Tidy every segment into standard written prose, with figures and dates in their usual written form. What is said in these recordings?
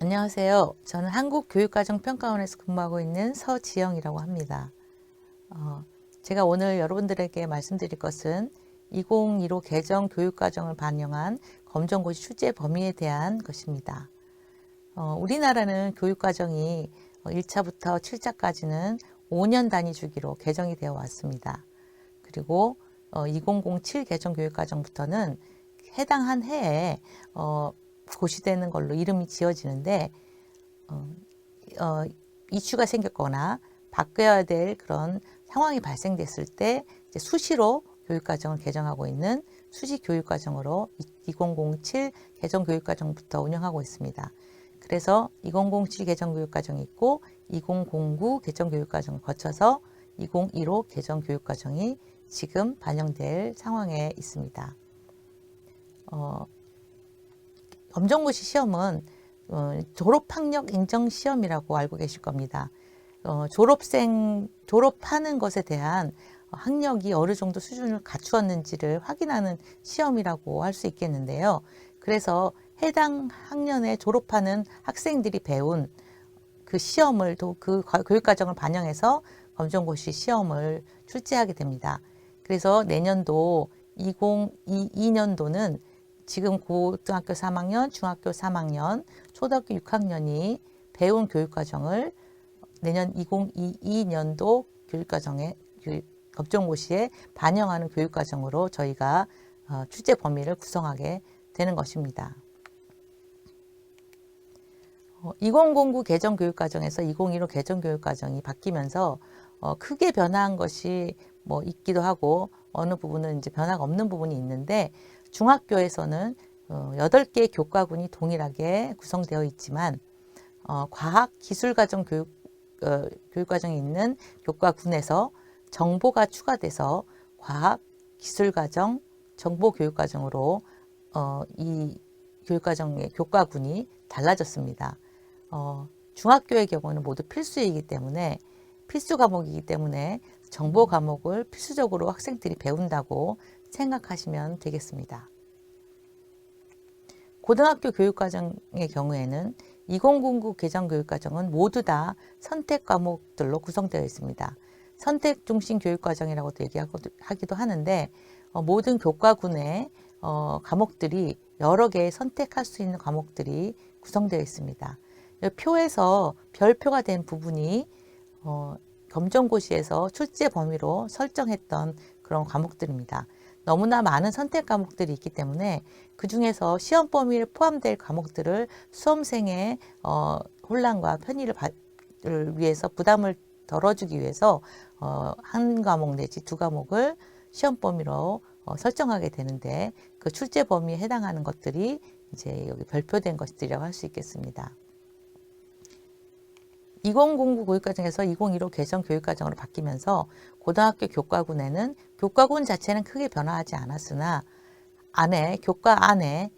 안녕하세요. 저는 한국교육과정평가원에서 근무하고 있는 서지영이라고 합니다. 제가 오늘 여러분들에게 말씀드릴 것은 2015 개정 교육과정을 반영한 검정고시 출제 범위에 대한 것입니다. 우리나라는 교육과정이 1차부터 7차까지는 5년 단위 주기로 개정이 되어 왔습니다. 그리고 2007 개정 교육과정부터는 해당 한 해에 고시되는 걸로 이름이 지어지는데 이슈가 생겼거나 바뀌어야 될 그런 상황이 발생됐을 때 이제 수시로 교육과정을 개정하고 있는 수시 교육과정으로 2007 개정 교육과정부터 운영하고 있습니다. 그래서 2007 개정 교육과정이 있고 2009 개정 교육과정을 거쳐서 2015 개정 교육과정이 지금 반영될 상황에 있습니다. 검정고시 시험은 졸업학력 인정 시험이라고 알고 계실 겁니다. 졸업하는 것에 대한 학력이 어느 정도 수준을 갖추었는지를 확인하는 시험이라고 할 수 있겠는데요. 그래서 해당 학년에 졸업하는 학생들이 배운 그 시험을 그 교육과정을 반영해서 검정고시 시험을 출제하게 됩니다. 그래서 내년도 2022년도는 지금 고등학교 3학년, 중학교 3학년, 초등학교 6학년이 배운 교육과정을 내년 2022년도 교육과정에 검정고시에 반영하는 교육과정으로 저희가 출제 범위를 구성하게 되는 것입니다. 2009 개정 교육과정에서 2015 개정 교육과정이 바뀌면서 크게 변화한 것이 뭐 있기도 하고 어느 부분은 이제 변화가 없는 부분이 있는데 중학교에서는 8개의 교과군이 동일하게 구성되어 있지만 과학 기술과정 교육과정에 있는 교과군에서 정보가 추가돼서 과학 기술과정 정보교육과정으로 이 교육과정의 교과군이 달라졌습니다. 중학교의 경우는 모두 필수이기 때문에 필수 과목이기 때문에 정보 과목을 필수적으로 학생들이 배운다고 생각하시면 되겠습니다. 고등학교 교육과정의 경우에는 2009 개정 교육과정은 모두 다 선택 과목들로 구성되어 있습니다. 선택 중심 교육과정이라고도 얘기하기도 하는데 모든 교과군의 과목들이 여러 개의 선택할 수 있는 과목들이 구성되어 있습니다. 표에서 별표가 된 부분이 검정고시에서 출제 범위로 설정했던 그런 과목들입니다. 너무나 많은 선택 과목들이 있기 때문에 그 중에서 시험 범위에 포함될 과목들을 수험생의 혼란과 편의를 위해서 부담을 덜어주기 위해서 한 과목 내지 두 과목을 시험 범위로 설정하게 되는데 그 출제 범위에 해당하는 것들이 이제 여기 별표된 것들이라고 할 수 있겠습니다. 2009 교육과정에서 2015 개정 교육과정으로 바뀌면서 고등학교 교과군에는 교과군 자체는 크게 변화하지 않았으나 교과 안에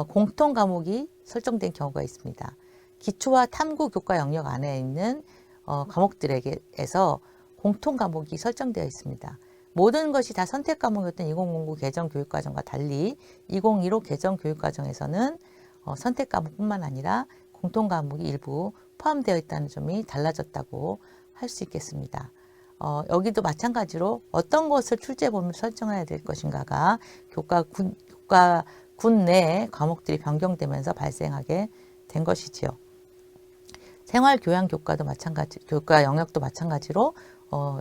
공통 과목이 설정된 경우가 있습니다. 기초와 탐구 교과 영역 안에 있는 과목들에게서 공통 과목이 설정되어 있습니다. 모든 것이 다 선택 과목이었던 2009 개정 교육과정과 달리 2015 개정 교육과정에서는 선택 과목뿐만 아니라 공통 과목이 일부 포함되어 있다는 점이 달라졌다고 할 수 있겠습니다. 여기도 마찬가지로 어떤 것을 출제 범위를 설정해야 될 것인가가 교과군 내 과목들이 변경되면서 발생하게 된 것이지요. 생활교양 교과도 교과 영역도 마찬가지로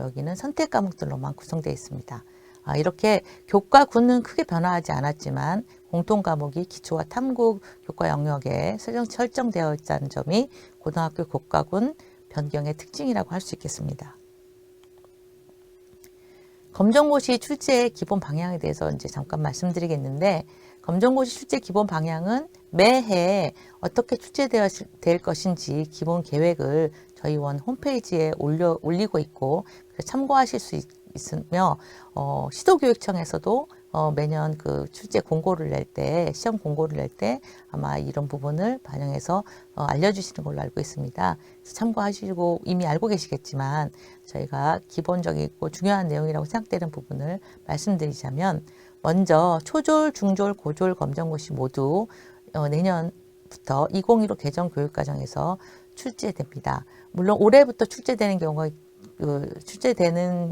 여기는 선택 과목들로만 구성되어 있습니다. 이렇게 교과군은 크게 변화하지 않았지만 공통 과목이 기초와 탐구 교과 영역에 설정되어 있다는 점이 고등학교 교과군 변경의 특징이라고 할 수 있겠습니다. 검정고시 출제의 기본 방향에 대해서 이제 잠깐 말씀드리겠는데 검정고시 출제 기본 방향은 매해 어떻게 출제될 것인지 기본 계획을 저희 원 홈페이지에 올리고 있고 참고하실 수 있으며 시도교육청에서도 매년 그 출제 공고를 낼 때, 시험 공고를 낼 때 아마 이런 부분을 반영해서 알려주시는 걸로 알고 있습니다. 그래서 참고하시고 이미 알고 계시겠지만 저희가 기본적이고 중요한 내용이라고 생각되는 부분을 말씀드리자면 먼저 초졸, 중졸, 고졸 검정고시 모두 내년 올해부터 2015 개정 교육과정에서 출제됩니다. 물론 올해부터 출제되는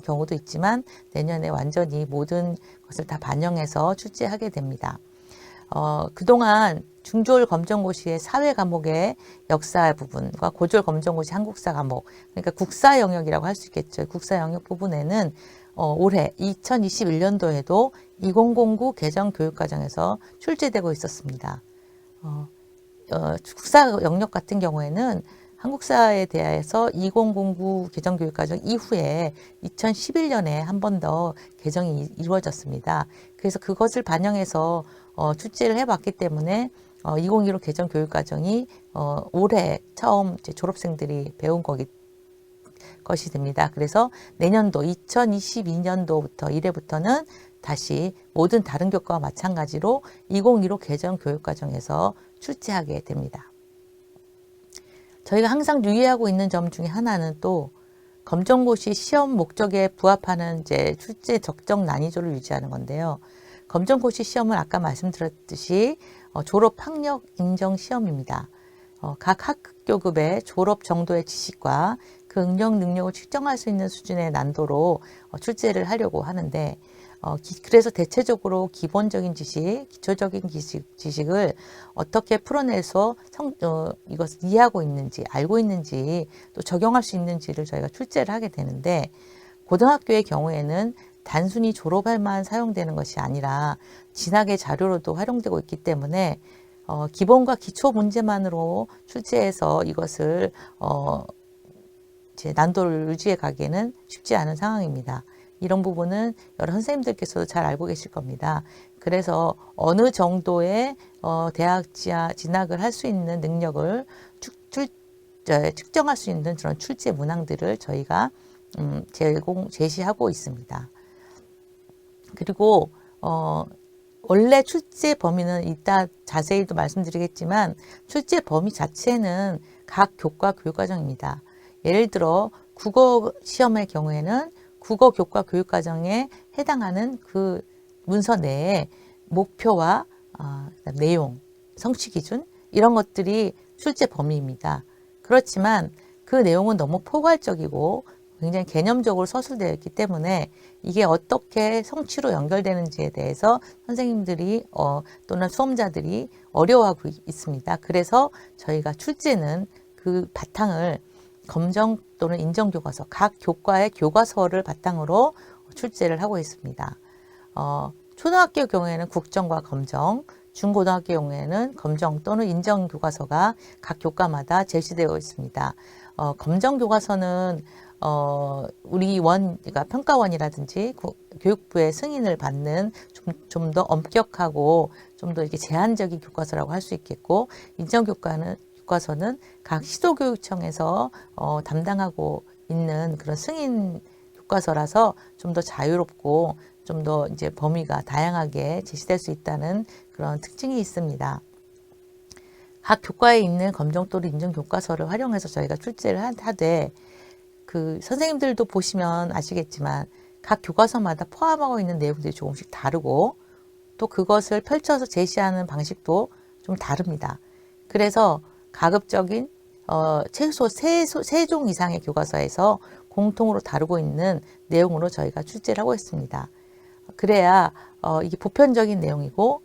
경우도 있지만 내년에 완전히 모든 것을 다 반영해서 출제하게 됩니다. 그동안 중졸 검정고시의 사회 과목의 역사 부분과 고졸 검정고시 한국사 과목, 그러니까 국사 영역이라고 할 수 있겠죠. 국사 영역 부분에는 올해 2021년도에도 2009 개정 교육과정에서 출제되고 있었습니다. 국사 영역 같은 경우에는 한국사에 대해서 2009 개정 교육과정 이후에 2011년에 한 번 더 개정이 이루어졌습니다. 그래서 그것을 반영해서 출제를 해봤기 때문에 2015 개정 교육과정이 올해 처음 이제 졸업생들이 배운 것이 됩니다. 그래서 내년도 2022년도부터 1회부터는 다시 모든 다른 교과와 마찬가지로 2015 개정 교육과정에서 출제하게 됩니다. 저희가 항상 유의하고 있는 점 중에 하나는 또 검정고시 시험 목적에 부합하는 이제 출제 적정 난이도를 유지하는 건데요. 검정고시 시험은 아까 말씀드렸듯이 졸업 학력 인정 시험입니다. 각 학교급의 졸업 정도의 지식과 그 응용 능력을 측정할 수 있는 수준의 난도로 출제를 하려고 하는데 그래서 대체적으로 기본적인 지식, 기초적인 지식을 어떻게 풀어내서 이것을 이해하고 있는지, 알고 있는지, 또 적용할 수 있는지를 저희가 출제를 하게 되는데 고등학교의 경우에는 단순히 졸업할만 사용되는 것이 아니라 진학의 자료로도 활용되고 있기 때문에 기본과 기초 문제만으로 출제해서 이것을 제 난도를 유지해 가기에는 쉽지 않은 상황입니다. 이런 부분은 여러 선생님들께서도 잘 알고 계실 겁니다. 그래서 어느 정도의 대학 진학을 할 수 있는 능력을 측정할 수 있는 그런 출제 문항들을 저희가 제시하고 있습니다. 그리고 원래 출제 범위는 이따 자세히도 말씀드리겠지만 출제 범위 자체는 각 교과 교육과정입니다. 예를 들어 국어 시험의 경우에는 국어 교과 교육과정에 해당하는 그 문서 내에 목표와 내용, 성취 기준 이런 것들이 출제 범위입니다. 그렇지만 그 내용은 너무 포괄적이고 굉장히 개념적으로 서술되어 있기 때문에 이게 어떻게 성취로 연결되는지에 대해서 선생님들이 또는 수험자들이 어려워하고 있습니다. 그래서 저희가 출제는 그 바탕을 검정 또는 인정교과서, 각 교과의 교과서를 바탕으로 출제를 하고 있습니다. 초등학교 경우에는 국정과 검정, 중고등학교 경우에는 검정 또는 인정교과서가 각 교과마다 제시되어 있습니다. 검정교과서는 우리 그러니까 평가원이라든지 교육부의 승인을 받는 좀 더 엄격하고 좀 더 이렇게 제한적인 교과서라고 할 수 있겠고, 교과서는 각 시도교육청에서 담당하고 있는 그런 승인 교과서라서 좀 더 자유롭고 좀 더 이제 범위가 다양하게 제시될 수 있다는 그런 특징이 있습니다. 각 교과에 있는 검정 또는 인정 교과서를 활용해서 저희가 출제를 하되 그 선생님들도 보시면 아시겠지만 각 교과서마다 포함하고 있는 내용들이 조금씩 다르고 또 그것을 펼쳐서 제시하는 방식도 좀 다릅니다. 그래서 가급적인 최소 3종 이상의 교과서에서 공통으로 다루고 있는 내용으로 저희가 출제를 하고 있습니다. 그래야 이게 보편적인 내용이고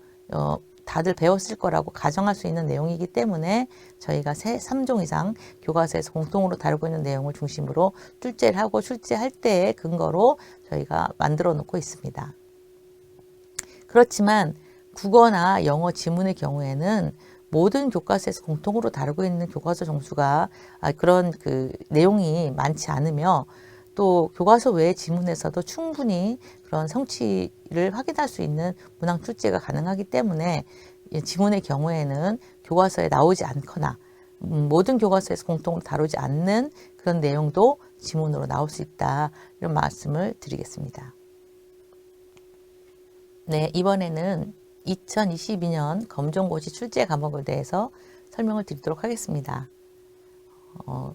다들 배웠을 거라고 가정할 수 있는 내용이기 때문에 저희가 3종 이상 교과서에서 공통으로 다루고 있는 내용을 중심으로 출제를 하고 출제할 때의 근거로 저희가 만들어 놓고 있습니다. 그렇지만 국어나 영어 지문의 경우에는 모든 교과서에서 공통으로 다루고 있는 교과서 종수가 그런 그 내용이 많지 않으며 또 교과서 외의 지문에서도 충분히 그런 성취를 확인할 수 있는 문항 출제가 가능하기 때문에 지문의 경우에는 교과서에 나오지 않거나 모든 교과서에서 공통으로 다루지 않는 그런 내용도 지문으로 나올 수 있다, 이런 말씀을 드리겠습니다. 네, 이번에는 2022년 검정고시 출제 과목에 대해서 설명을 드리도록 하겠습니다.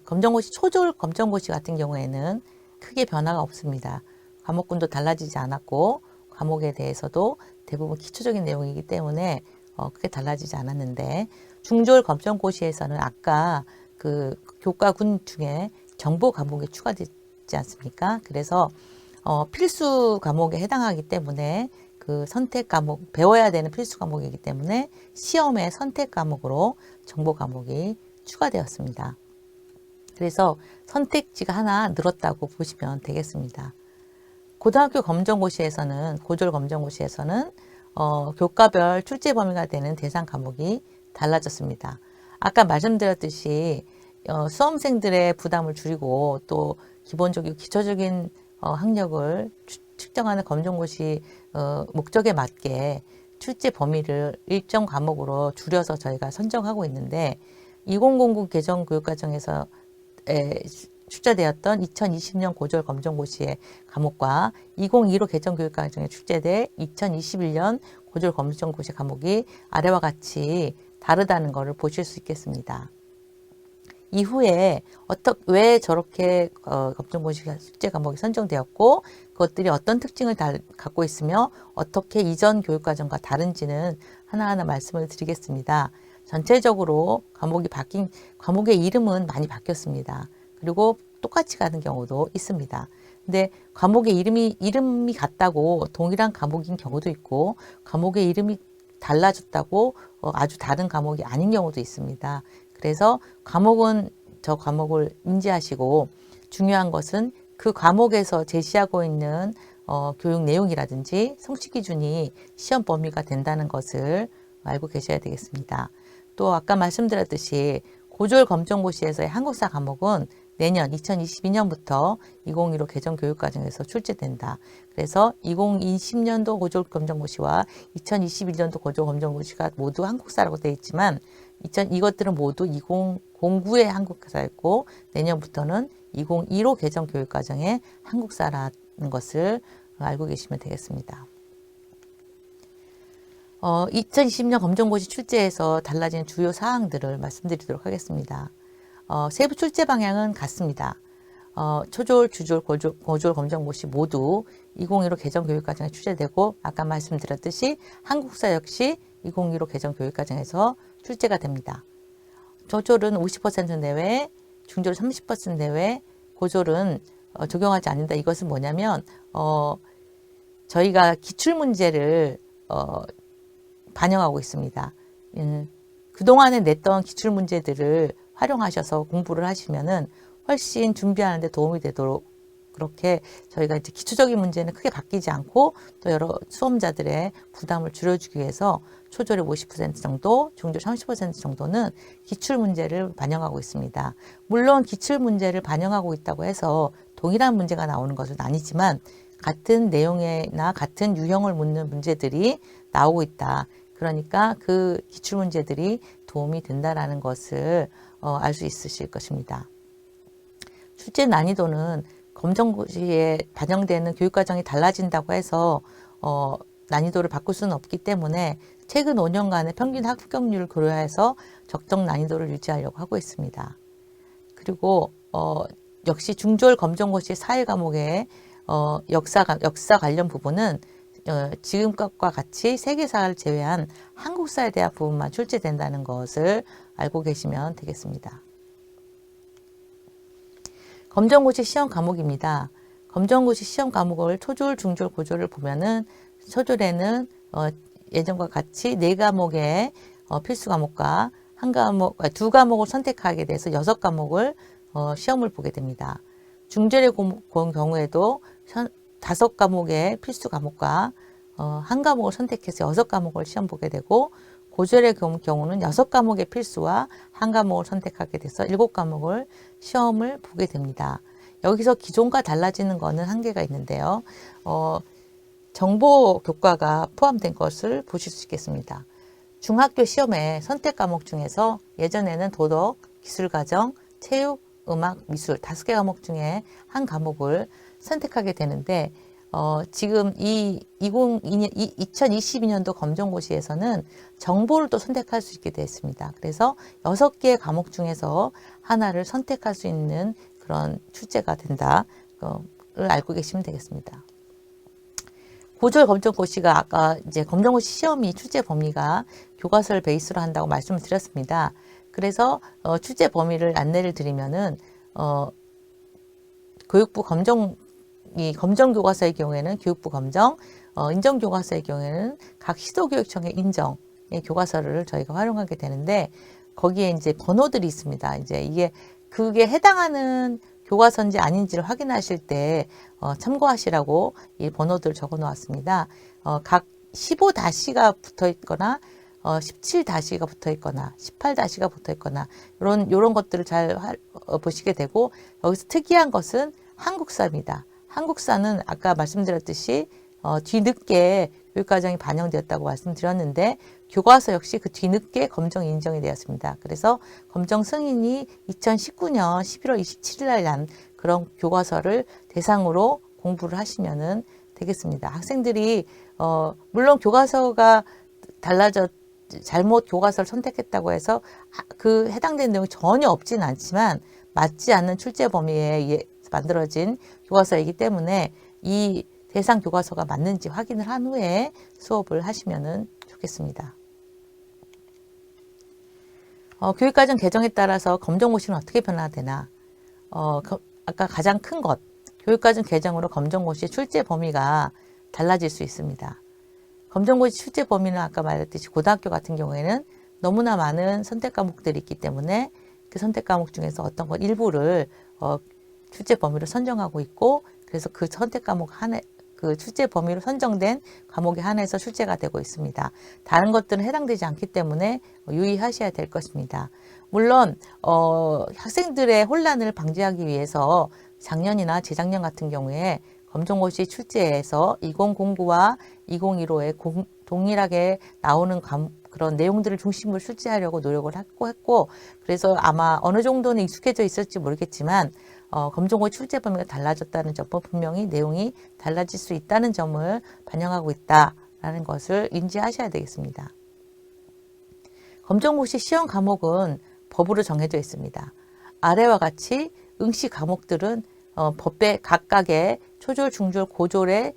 검정고시, 초졸 검정고시 같은 경우에는 크게 변화가 없습니다. 과목군도 달라지지 않았고 과목에 대해서도 대부분 기초적인 내용이기 때문에 크게 달라지지 않았는데 중졸 검정고시에서는 아까 그 교과군 중에 정보 과목이 추가되지 않습니까? 그래서 필수 과목에 해당하기 때문에 그 선택 과목, 배워야 되는 필수 과목이기 때문에 시험의 선택 과목으로 정보 과목이 추가되었습니다. 그래서 선택지가 하나 늘었다고 보시면 되겠습니다. 고등학교 검정고시에서는, 고졸 검정고시에서는 교과별 출제 범위가 되는 대상 과목이 달라졌습니다. 아까 말씀드렸듯이 수험생들의 부담을 줄이고 또 기본적이고 기초적인 학력을 측정하는 검정고시 목적에 맞게 출제 범위를 일정 과목으로 줄여서 저희가 선정하고 있는데 2009 개정 교육과정에서 출제되었던 2020년 고졸 검정고시의 과목과 2015 개정 교육과정에 출제될 2021년 고졸 검정고시 과목이 아래와 같이 다르다는 것을 보실 수 있겠습니다. 이후에 왜 저렇게 검정고시 숙제 과목이 선정되었고 그것들이 어떤 특징을 갖고 있으며 어떻게 이전 교육과정과 다른지는 하나하나 말씀을 드리겠습니다. 전체적으로 과목의 이름은 많이 바뀌었습니다. 그리고 똑같이 가는 경우도 있습니다. 근데 과목의 이름이 같다고 동일한 과목인 경우도 있고 과목의 이름이 달라졌다고 아주 다른 과목이 아닌 경우도 있습니다. 그래서 저 과목을 인지하시고 중요한 것은 그 과목에서 제시하고 있는 교육 내용이라든지 성취 기준이 시험 범위가 된다는 것을 알고 계셔야 되겠습니다. 또 아까 말씀드렸듯이 고졸 검정고시에서의 한국사 과목은 내년 2022년부터 2015 개정 교육과정에서 출제된다. 그래서 2020년도 고졸 검정고시와 2021년도 고졸 검정고시가 모두 한국사라고 되어 있지만 이것들은 모두 2009의 한국사였고 내년부터는 2015 개정 교육과정의 한국사라는 것을 알고 계시면 되겠습니다. 2020년 검정고시 출제에서 달라진 주요 사항들을 말씀드리도록 하겠습니다. 세부 출제 방향은 같습니다. 초졸, 주졸, 고졸 검정고시 모두 2015 개정 교육과정에 출제되고 아까 말씀드렸듯이 한국사 역시 2015 개정 교육과정에서 출제가 됩니다. 초졸은 50% 내외, 중졸 30% 내외, 고졸은 적용하지 않는다. 이것은 뭐냐면 저희가 기출문제를 반영하고 있습니다. 그동안에 냈던 기출문제들을 활용하셔서 공부를 하시면은 훨씬 준비하는 데 도움이 되도록 그렇게 저희가 이제 기초적인 문제는 크게 바뀌지 않고 또 여러 수험자들의 부담을 줄여주기 위해서 초졸의 50% 정도, 중졸 30% 정도는 기출문제를 반영하고 있습니다. 물론 기출문제를 반영하고 있다고 해서 동일한 문제가 나오는 것은 아니지만 같은 내용이나 같은 유형을 묻는 문제들이 나오고 있다. 그러니까 그 기출문제들이 도움이 된다는 것을 알 수 있으실 것입니다. 출제 난이도는 검정고시에 반영되는 교육과정이 달라진다고 해서 난이도를 바꿀 수는 없기 때문에 최근 5년간의 평균 합격률을 고려해서 적정 난이도를 유지하려고 하고 있습니다. 그리고 역시 중졸 검정고시 사회 과목의 역사 관련 부분은 지금 것과 같이 세계사를 제외한 한국사에 대한 부분만 출제된다는 것을 알고 계시면 되겠습니다. 검정고시 시험 과목입니다. 검정고시 시험 과목을 초졸, 중졸, 고졸을 보면은 초졸에는 예전과 같이 4과목의 필수 과목과 두 과목을 선택하게 돼서 6과목을 시험을 보게 됩니다. 중졸의 경우에도 5과목의 필수 과목과 한 과목을 선택해서 6과목을 시험 보게 되고 고졸의 경우는 6과목의 필수와 한 과목을 선택하게 돼서 7과목을 시험을 보게 됩니다. 여기서 기존과 달라지는 것은 한계가 있는데요. 정보 교과가 포함된 것을 보실 수 있겠습니다. 중학교 시험의 선택 과목 중에서 예전에는 도덕, 기술과정, 체육, 음악, 미술 5개 과목 중에 한 과목을 선택하게 되는데 지금 2022년도 검정고시에서는 정보를 또 선택할 수 있게 되었습니다. 그래서 6개의 과목 중에서 하나를 선택할 수 있는 그런 출제가 된다를 알고 계시면 되겠습니다. 고졸 검정고시가 아까 이제 검정고시 시험이 출제 범위가 교과서를 베이스로 한다고 말씀을 드렸습니다. 그래서 출제 범위를 안내를 드리면은 교육부 이 검정 교과서의 경우에는 교육부 검정, 인정 교과서의 경우에는 각 시도교육청의 인정의 교과서를 저희가 활용하게 되는데 거기에 이제 번호들이 있습니다. 이제 그게 해당하는 교과서인지 아닌지를 확인하실 때 참고하시라고 이 번호들을 적어 놓았습니다. 각 15-가 붙어 있거나 17-가 붙어 있거나 18-가 붙어 있거나 요런 것들을 잘 보시게 되고 여기서 특이한 것은 한국사입니다. 한국사는 아까 말씀드렸듯이 뒤늦게 교육과정이 반영되었다고 말씀드렸는데 교과서 역시 그 뒤늦게 검정 인정이 되었습니다. 그래서 검정 승인이 2019년 11월 27일 날 난 그런 교과서를 대상으로 공부를 하시면은 되겠습니다. 학생들이 물론 교과서가 잘못 교과서를 선택했다고 해서 그 해당되는 내용이 전혀 없지는 않지만 맞지 않는 출제 범위에 만들어진 교과서이기 때문에 이 대상 교과서가 맞는지 확인을 한 후에 수업을 하시면 좋겠습니다. 교육과정 개정에 따라서 검정고시는 어떻게 변화되나? 아까 가장 큰 것, 교육과정 개정으로 검정고시 출제 범위가 달라질 수 있습니다. 검정고시 출제 범위는 아까 말했듯이 고등학교 같은 경우에는 너무나 많은 선택 과목들이 있기 때문에 그 선택 과목 중에서 어떤 것 일부를 출제 범위로 선정하고 있고 그래서 그 선택 과목 그 출제 범위로 선정된 과목에 한해서 출제가 되고 있습니다. 다른 것들은 해당되지 않기 때문에 유의하셔야 될 것입니다. 물론 학생들의 혼란을 방지하기 위해서 작년이나 재작년 같은 경우에 검정고시 출제에서 2009와 2015에 동일하게 나오는 그런 내용들을 중심으로 출제하려고 노력을 했고 그래서 아마 어느 정도는 익숙해져 있을지 모르겠지만 검정고시 출제 범위가 달라졌다는 점은 분명히 내용이 달라질 수 있다는 점을 반영하고 있다라는 것을 인지하셔야 되겠습니다. 검정고시 시험 과목은 법으로 정해져 있습니다. 아래와 같이 응시 과목들은 법의 각각의 초졸, 중졸, 고졸의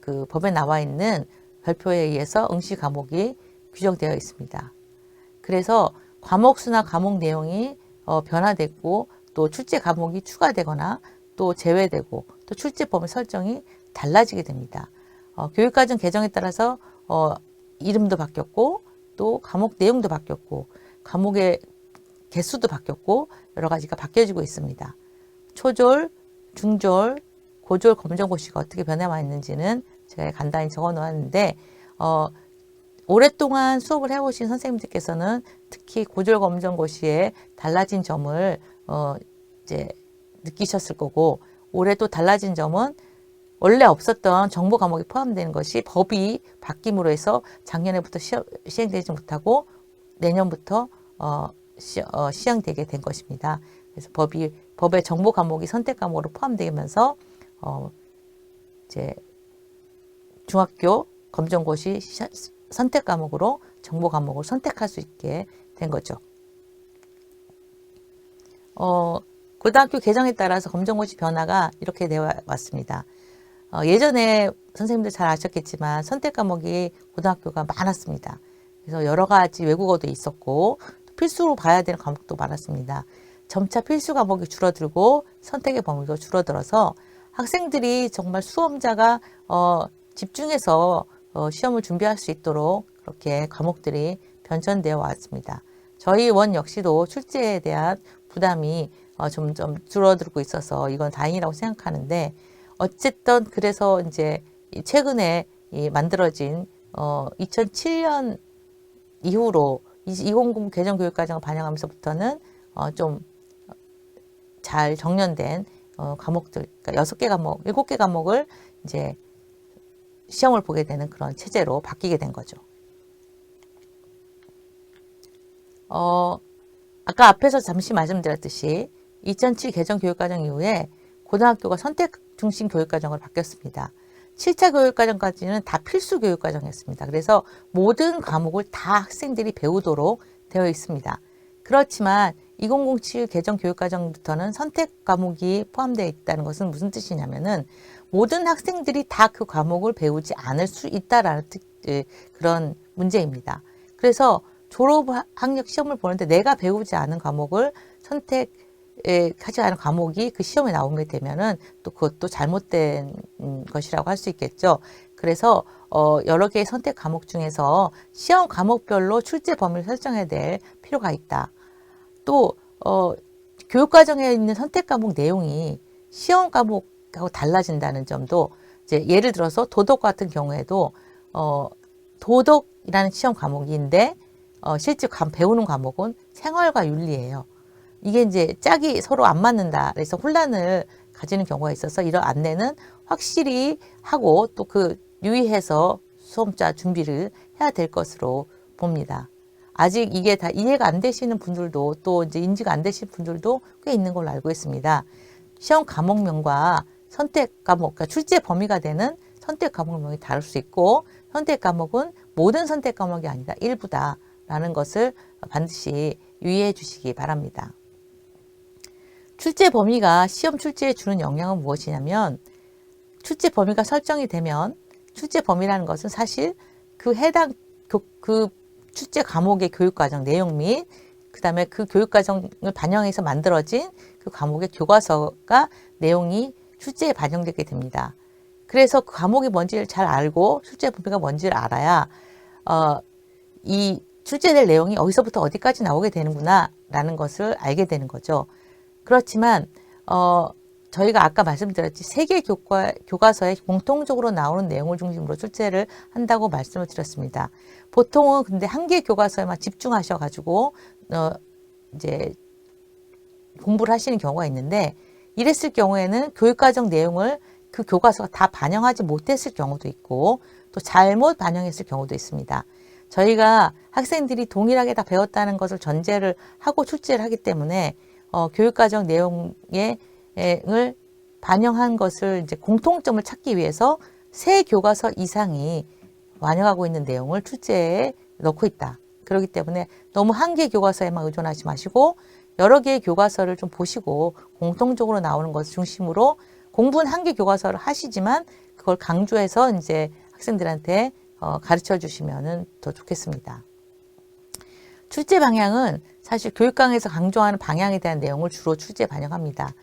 그 법에 나와 있는 별표에 의해서 응시 과목이 규정되어 있습니다. 그래서 과목 수나 과목 내용이 변화됐고 또 출제 과목이 추가되거나 또 제외되고 또 출제 범위 설정이 달라지게 됩니다. 교육과정 개정에 따라서 이름도 바뀌었고 또 과목 내용도 바뀌었고 과목의 개수도 바뀌었고 여러 가지가 바뀌어지고 있습니다. 초졸, 중졸, 고졸 검정고시가 어떻게 변해와 있는지는 제가 간단히 적어 놓았는데 오랫동안 수업을 해오신 선생님들께서는 특히 고졸 검정고시에 달라진 점을 이제 느끼셨을 거고 올해 또 달라진 점은 원래 없었던 정보 과목이 포함되는 것이 법이 바뀜으로 해서 작년에부터 시행되지 못하고 내년부터 시행되게 된 것입니다. 그래서 법의 정보 과목이 선택 과목으로 포함되면서 이제 중학교 검정고시 선택 과목으로 정보 과목을 선택할 수 있게 된 거죠. 고등학교 개정에 따라서 검정고시 변화가 이렇게 되어 왔습니다. 예전에 선생님들 잘 아셨겠지만 선택 과목이 고등학교가 많았습니다. 그래서 여러 가지 외국어도 있었고 필수로 봐야 되는 과목도 많았습니다. 점차 필수 과목이 줄어들고 선택의 범위도 줄어들어서 학생들이 정말 수험자가 집중해서 시험을 준비할 수 있도록 그렇게 과목들이 변천되어 왔습니다. 저희 원 역시도 출제에 대한 부담이 점점 줄어들고 있어서 이건 다행이라고 생각하는데 어쨌든 그래서 이제 최근에 만들어진 2007년 이후로 2009 개정 교육과정을 반영하면서부터는 좀 잘 정년된 과목들, 그러니까 6개 과목, 7개 과목을 이제 시험을 보게 되는 그런 체제로 바뀌게 된 거죠. 아까 앞에서 잠시 말씀드렸듯이 2007 개정 교육과정 이후에 고등학교가 선택 중심 교육과정으로 바뀌었습니다. 7차 교육과정까지는 다 필수 교육과정이었습니다. 그래서 모든 과목을 다 학생들이 배우도록 되어 있습니다. 그렇지만 2007 개정 교육과정부터는 선택 과목이 포함되어 있다는 것은 무슨 뜻이냐면은 모든 학생들이 다 그 과목을 배우지 않을 수 있다라는 그런 문제입니다. 그래서 졸업학력 시험을 보는데 내가 배우지 않은 과목을 선택하지 않은 과목이 그 시험에 나오게 되면은 또 그것도 잘못된 것이라고 할 수 있겠죠. 그래서 여러 개의 선택 과목 중에서 시험 과목별로 출제 범위를 설정해야 될 필요가 있다. 또 교육과정에 있는 선택 과목 내용이 시험 과목하고 달라진다는 점도 이제 예를 들어서 도덕 같은 경우에도 도덕이라는 시험 과목인데 실제 배우는 과목은 생활과 윤리예요. 이게 이제 짝이 서로 안 맞는다. 그래서 혼란을 가지는 경우가 있어서 이런 안내는 확실히 하고 또 그 유의해서 수험자 준비를 해야 될 것으로 봅니다. 아직 이게 다 이해가 안 되시는 분들도 또 이제 인지가 안 되신 분들도 꽤 있는 걸로 알고 있습니다. 시험 과목명과 선택 과목, 그러니까 출제 범위가 되는 선택 과목명이 다를 수 있고 선택 과목은 모든 선택 과목이 아니다. 일부다라는 것을 반드시 유의해 주시기 바랍니다. 출제 범위가 시험 출제에 주는 영향은 무엇이냐면 출제 범위가 설정이 되면 출제 범위라는 것은 사실 그 해당 그 출제 과목의 교육과정 내용 및 그다음에 그 교육과정을 반영해서 만들어진 그 과목의 교과서가 내용이 출제에 반영되게 됩니다. 그래서 그 과목이 뭔지를 잘 알고 출제 범위가 뭔지를 알아야 이 출제될 내용이 어디서부터 어디까지 나오게 되는구나 라는 것을 알게 되는 거죠. 그렇지만 저희가 아까 말씀드렸지 세 개 교과서에 공통적으로 나오는 내용을 중심으로 출제를 한다고 말씀을 드렸습니다. 보통은 근데 한 개 교과서에만 집중하셔가지고 이제 공부를 하시는 경우가 있는데 이랬을 경우에는 교육과정 내용을 그 교과서가 다 반영하지 못했을 경우도 있고 또 잘못 반영했을 경우도 있습니다. 저희가 학생들이 동일하게 다 배웠다는 것을 전제를 하고 출제를 하기 때문에 교육과정 내용을 반영한 것을 이제 공통점을 찾기 위해서 세 교과서 이상이 반영하고 있는 내용을 출제에 넣고 있다. 그렇기 때문에 너무 한 개 교과서에만 의존하지 마시고 여러 개의 교과서를 좀 보시고 공통적으로 나오는 것을 중심으로 공부는 한 개 교과서를 하시지만 그걸 강조해서 이제 학생들한테 가르쳐 주시면 더 좋겠습니다. 출제 방향은 사실 교육강에서 강조하는 방향에 대한 내용을 주로 출제에 반영합니다.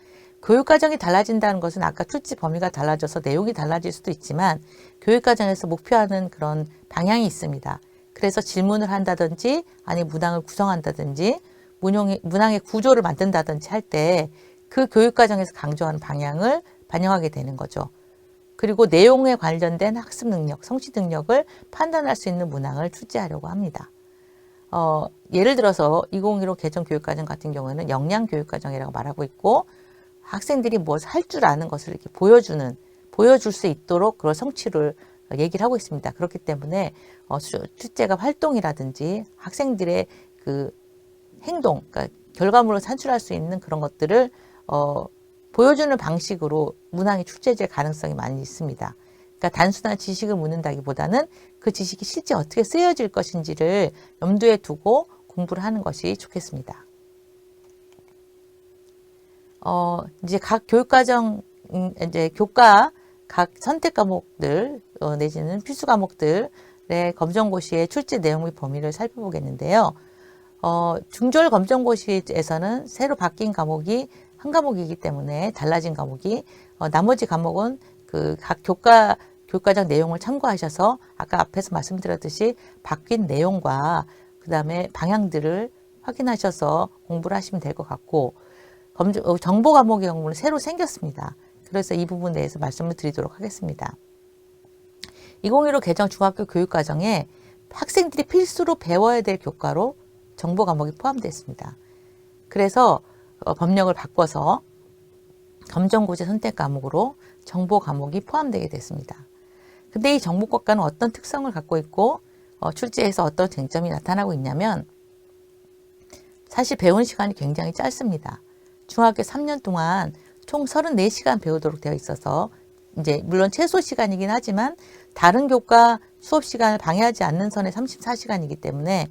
교육과정이 달라진다는 것은 아까 출제 범위가 달라져서 내용이 달라질 수도 있지만 교육과정에서 목표하는 그런 방향이 있습니다. 그래서 질문을 한다든지 아니면 문항을 구성한다든지 문항의 구조를 만든다든지 할 때 그 교육과정에서 강조하는 방향을 반영하게 되는 거죠. 그리고 내용에 관련된 학습 능력, 성취 능력을 판단할 수 있는 문항을 출제하려고 합니다. 예를 들어서 2015 개정 교육과정 같은 경우에는 역량 교육과정이라고 말하고 있고 학생들이 무엇을 할 줄 아는 것을 이렇게 보여줄 수 있도록 그런 성취를 얘기를 하고 있습니다. 그렇기 때문에 출제가 활동이라든지 학생들의 그 행동, 그러니까 결과물을 산출할 수 있는 그런 것들을 보여주는 방식으로 문항이 출제될 가능성이 많이 있습니다. 그러니까 단순한 지식을 묻는다기보다는 그 지식이 실제 어떻게 쓰여질 것인지를 염두에 두고 공부를 하는 것이 좋겠습니다. 이제 각 교육과정, 이제 교과 각 선택 과목들 내지는 필수 과목들의 검정고시의 출제 내용 및 범위를 살펴보겠는데요. 중졸 검정고시에서는 새로 바뀐 과목이 한 과목이기 때문에 달라진 과목이 나머지 과목은 그 각 교육과정 내용을 참고하셔서 아까 앞에서 말씀드렸듯이 바뀐 내용과 그 다음에 방향들을 확인하셔서 공부를 하시면 될 것 같고 정보 과목의 경우는 새로 생겼습니다. 그래서 이 부분에 대해서 말씀을 드리도록 하겠습니다. 2015 개정 중학교 교육과정에 학생들이 필수로 배워야 될 교과로 정보 과목이 포함되어 있습니다. 그래서 법령을 바꿔서 검정고시 선택 과목으로 정보 과목이 포함되게 됐습니다. 근데 이 정보과는 어떤 특성을 갖고 있고 출제에서 어떤 쟁점이 나타나고 있냐면 사실 배운 시간이 굉장히 짧습니다. 중학교 3년 동안 총 34시간 배우도록 되어 있어서 이제 물론 최소 시간이긴 하지만 다른 교과 수업 시간을 방해하지 않는 선의 34시간이기 때문에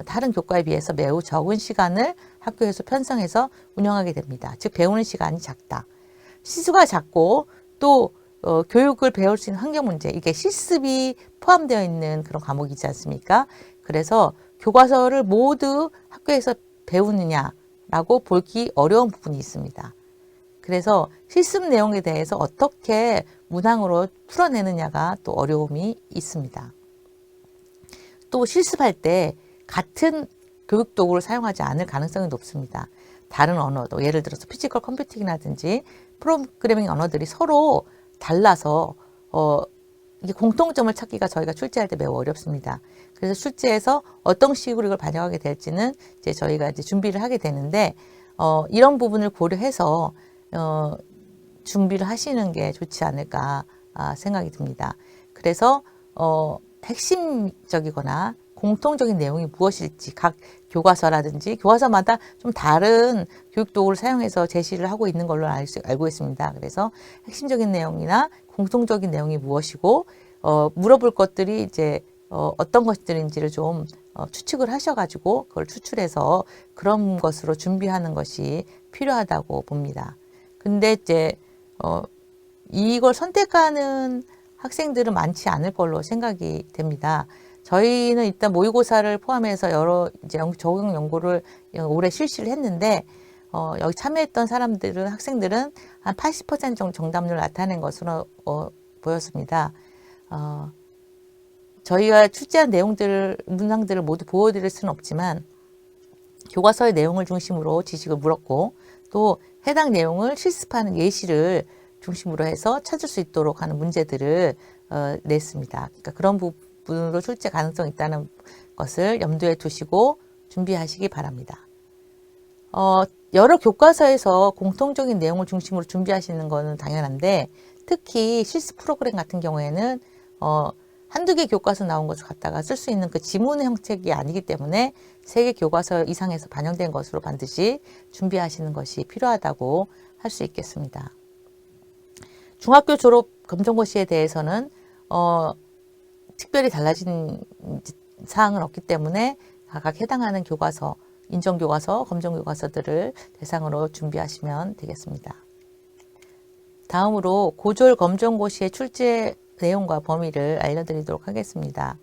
다른 교과에 비해서 매우 적은 시간을 학교에서 편성해서 운영하게 됩니다. 즉 배우는 시간이 작다. 시수가 작고 또 교육을 배울 수 있는 환경 문제, 이게 실습이 포함되어 있는 그런 과목이지 않습니까? 그래서 교과서를 모두 학교에서 배우느냐라고 보기 어려운 부분이 있습니다. 그래서 실습 내용에 대해서 어떻게 문항으로 풀어내느냐가 또 어려움이 있습니다. 또 실습할 때 같은 교육 도구를 사용하지 않을 가능성이 높습니다. 다른 언어도 예를 들어서 피지컬 컴퓨팅이라든지 프로그래밍 언어들이 서로 달라서 이게 공통점을 찾기가 저희가 출제할 때 매우 어렵습니다. 그래서 출제에서 어떤 식으로 이걸 반영하게 될지는 이제 저희가 이제 준비를 하게 되는데 이런 부분을 고려해서 준비를 하시는 게 좋지 않을까 생각이 듭니다. 그래서 핵심적이거나 공통적인 내용이 무엇일지 각 교과서라든지 교과서마다 좀 다른 교육 도구를 사용해서 제시를 하고 있는 걸로 알고 있습니다. 그래서 핵심적인 내용이나 공통적인 내용이 무엇이고 물어볼 것들이 이제 어떤 것들인지를 좀 추측을 하셔가지고 그걸 추출해서 그런 것으로 준비하는 것이 필요하다고 봅니다. 근데 이제 이걸 선택하는 학생들은 많지 않을 걸로 생각이 됩니다. 저희는 일단 모의고사를 포함해서 여러 이제 적용 연구를 올해 실시를 했는데 여기 참여했던 학생들은 한 80% 정도 정답률을 나타낸 것으로 보였습니다. 저희가 출제한 문항들을 모두 보여드릴 수는 없지만 교과서의 내용을 중심으로 지식을 물었고 또 해당 내용을 실습하는 예시를 중심으로 해서 찾을 수 있도록 하는 문제들을 냈습니다. 그러니까 그런 부분으로 출제 가능성이 있다는 것을 염두에 두시고 준비하시기 바랍니다. 여러 교과서에서 공통적인 내용을 중심으로 준비하시는 것은 당연한데 특히 실습 프로그램 같은 경우에는 한두 개 교과서 나온 것을 갖다가 쓸 수 있는 그 지문 형식이 아니기 때문에 3개 교과서 이상에서 반영된 것으로 반드시 준비하시는 것이 필요하다고 할 수 있겠습니다. 중학교 졸업 검정고시에 대해서는 특별히 달라진 사항은 없기 때문에 각각 해당하는 교과서, 인정교과서, 검정교과서들을 대상으로 준비하시면 되겠습니다. 다음으로 고졸 검정고시의 출제 내용과 범위를 알려드리도록 하겠습니다.